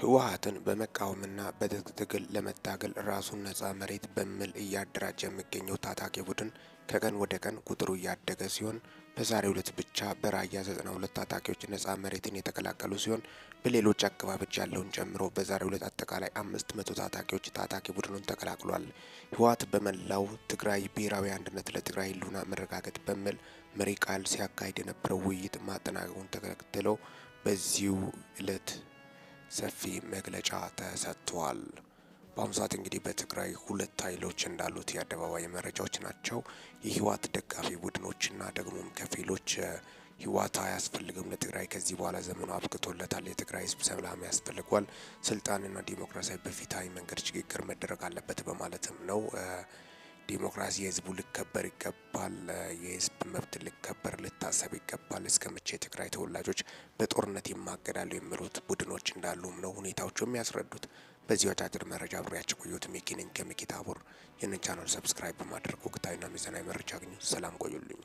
ህወሓትን በመቃወምና በትግል ለመታገል ራሱን ነጻ መሬት በሚል እያደራጀ የሚገኘው ታጣቂ ቡድን ከቀን ወደ ቀን ቁጥሩ እያደገ ሲሆን በዛሬው ዕለት ብቻ በራያ 92 ታጣቂዎች ነጻ መሬትን የተቀላቀሉ ሲሆን በሌሎች አካባቢዎች ያለውን ጨምሮ በዛሬው ዕለት አጠቃላይ 500 ታጣቂዎች ታጣቂ ቡድኑን ተቀላቅሏል። ህወሓት በመላው ትግራይ ብሔራዊ አንድነት ለትግራይ ህልውና መረጋገጥ በሚል መሪ ቃል ሲያካሂድ የነበረው ውይይት ማጠናቀቁን ተከትሎ በዚሁ ዕለት ሰፊ መግለጫ ተሰጥቷል። በአሁኑ ሰዓት እንግዲህ በትግራይ ሁለት ኃይሎች እንዳሉት የአደባባይ መረጃዎች ናቸው። የህወሓት ደጋፊ ቡድኖችና ደግሞም ከፊሎች ህወሓት አያስፈልግም፣ ለትግራይ ከዚህ በኋላ ዘመኑ አብቅቶለታል፣ የትግራይ ህዝብ ሰላም ያስፈልጓል፣ ስልጣንና ዲሞክራሲያዊ በፍትሃዊ መንገድ ሽግግር መደረግ አለበት በማለትም ነው። ዲሞክራሲ የህዝቡ ሊከበር ይገባል፣ የህዝብ መብት ሊከበር ሊታሰብ ይገባል፣ እስከ መቼ የትግራይ ተወላጆች በጦርነት ይማገዳሉ የሚሉት ቡድኖች እንዳሉም ነው ሁኔታዎቹ የሚያስረዱት። በዚህ አጫጭር መረጃ አብሬያችሁ ቆየሁት። ሚኪ ነኝ ከሚኪ ታቦር። ይህንን ቻናል ሰብስክራይብ በማድረግ ወቅታዊና ሚዛናዊ መረጃ አግኙ። ሰላም ቆዩልኝ።